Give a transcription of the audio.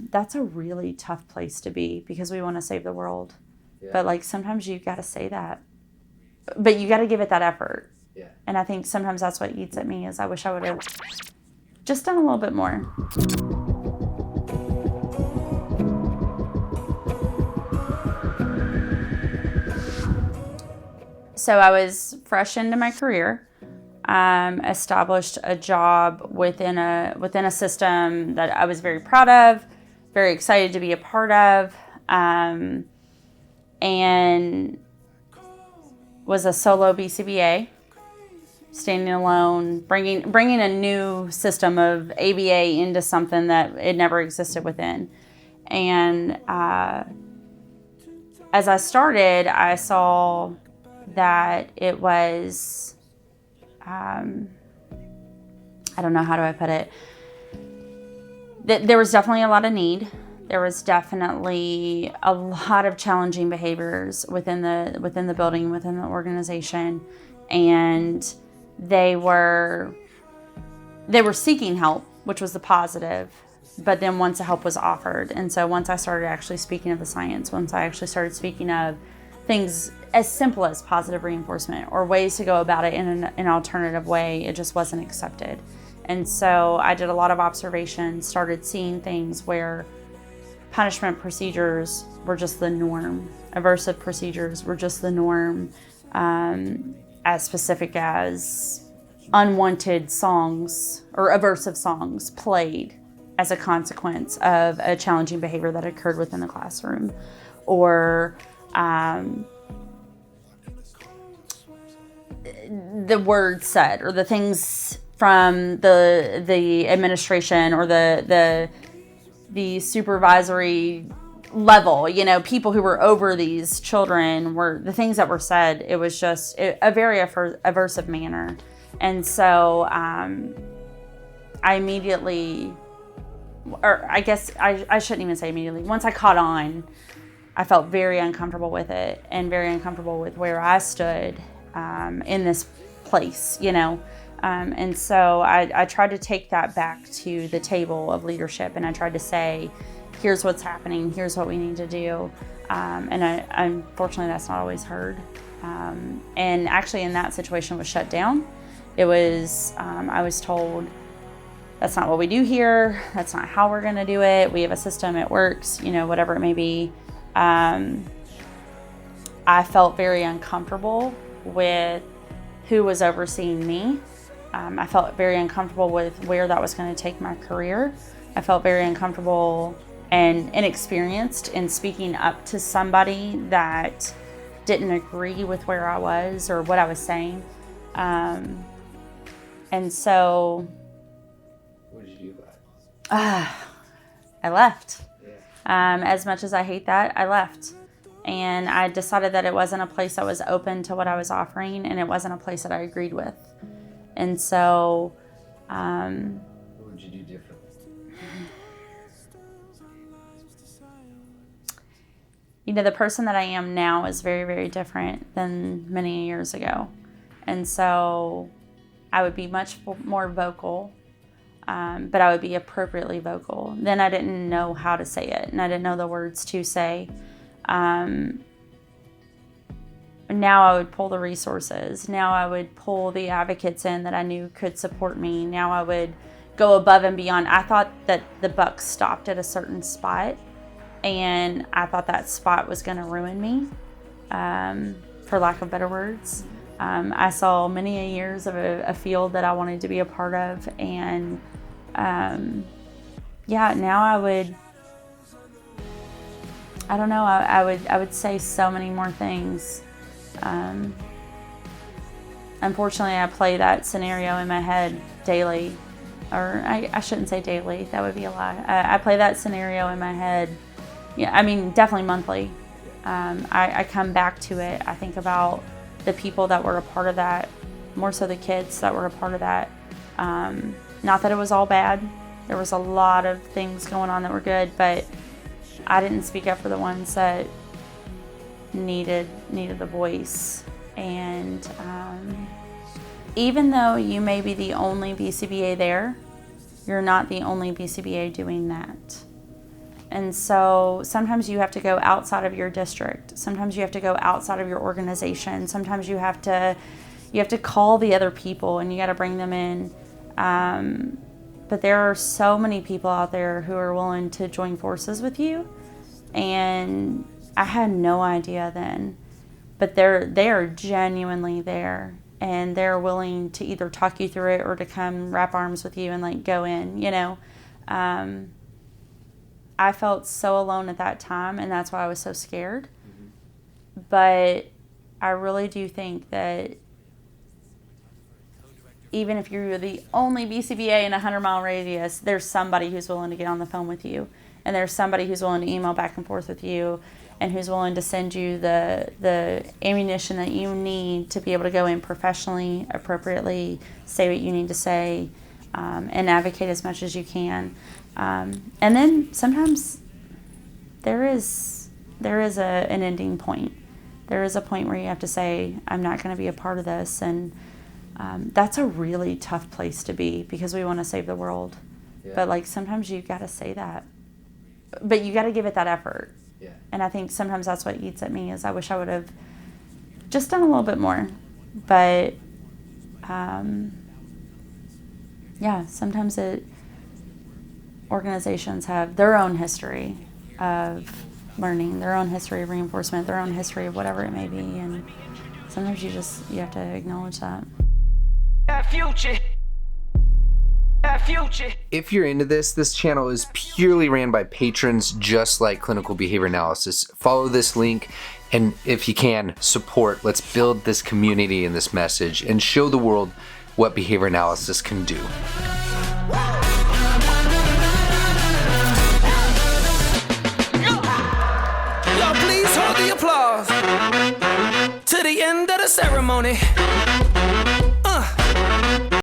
That's a really tough place to be because we want to save the world. Yeah. But like sometimes you got to say that. But you got to give it that effort. Yeah. And I think sometimes that's what eats at me is I wish I would have just done a little bit more. So I was fresh into my career, established a job within a system that I was very proud of, very excited to be a part of, and was a solo BCBA, standing alone, bringing a new system of ABA into something that it never existed within. And as I started, I saw that it was, I don't know, how do I put it? There was definitely a lot of need. There was definitely a lot of challenging behaviors within the building, within the organization, and they were seeking help, which was the positive. But then once the help was offered, and so once I started actually speaking of the science, once I actually started speaking of things as simple as positive reinforcement or ways to go about it in an alternative way, it just wasn't accepted. And so I did a lot of observation, started seeing things where punishment procedures were just the norm. Aversive procedures were just the norm, as specific as unwanted songs or aversive songs played as a consequence of a challenging behavior that occurred within the classroom, or the words said, or the things from the administration or the supervisory level, people who were over these children, were the things that were said. It was just a very aversive manner. And so I immediately, or I guess I shouldn't even say immediately, once I caught on, I felt very uncomfortable with it and very uncomfortable with where I stood in this place, and so I tried to take that back to the table of leadership, and I tried to say, here's what's happening, here's what we need to do, and unfortunately that's not always heard, and actually in that situation was shut down. It was, I was told, that's not what we do here, that's not how we're going to do it, we have a system, it works, whatever it may be. I felt very uncomfortable with who was overseeing me. I felt very uncomfortable with where that was going to take my career. I felt very uncomfortable and inexperienced in speaking up to somebody that didn't agree with where I was or what I was saying. And so... What did you do about it? I left. Yeah. As much as I hate that, I left. And I decided that it wasn't a place that was open to what I was offering, and it wasn't a place that I agreed with. And so... What would you do differently? The person that I am now is very, very different than many years ago. And so I would be much more vocal, but I would be appropriately vocal. Then I didn't know how to say it, and I didn't know the words to say. Now I would pull the resources. Now I would pull the advocates in that I knew could support me. Now I would go above and beyond. I thought that the buck stopped at a certain spot, and I thought that spot was going to ruin me, for lack of better words. I saw many years of a field that I wanted to be a part of, and now I would, I don't know, I would say so many more things. Unfortunately, I play that scenario in my head daily, or I shouldn't say daily, that would be a lie. I play that scenario in my head, definitely monthly. I come back to it. I think about the people that were a part of that, more so the kids that were a part of that. Not that it was all bad. There was a lot of things going on that were good, but I didn't speak up for the ones that needed the voice. And even though you may be the only BCBA there, you're not the only BCBA doing that. And so sometimes you have to go outside of your district. Sometimes you have to go outside of your organization. Sometimes you have to call the other people and you got to bring them in. But there are so many people out there who are willing to join forces with you. And I had no idea then, but they are genuinely there, and they're willing to either talk you through it or to come wrap arms with you and like go in, you know. I felt so alone at that time, and that's why I was so scared. Mm-hmm. But I really do think that even if you're the only BCBA in a 100-mile radius, there's somebody who's willing to get on the phone with you, and there's somebody who's willing to email back and forth with you, and who's willing to send you the ammunition that you need to be able to go in professionally, appropriately, say what you need to say, and advocate as much as you can. And then sometimes there is an ending point. There is a point where you have to say, I'm not going to be a part of this. And that's a really tough place to be, because we want to save the world. Yeah. But like sometimes you got to say that. But you got to give it that effort. Yeah. And I think sometimes that's what eats at me, is I wish I would have just done a little bit more. But yeah, sometimes organizations have their own history of learning, their own history of reinforcement, their own history of whatever it may be, and sometimes you have to acknowledge that. If you're into this channel is purely ran by patrons, just like Clinical Behavior Analysis. Follow this link, and if you can, support. Let's build this community and this message and show the world what behavior analysis can do. Please hold the applause to the end of the ceremony.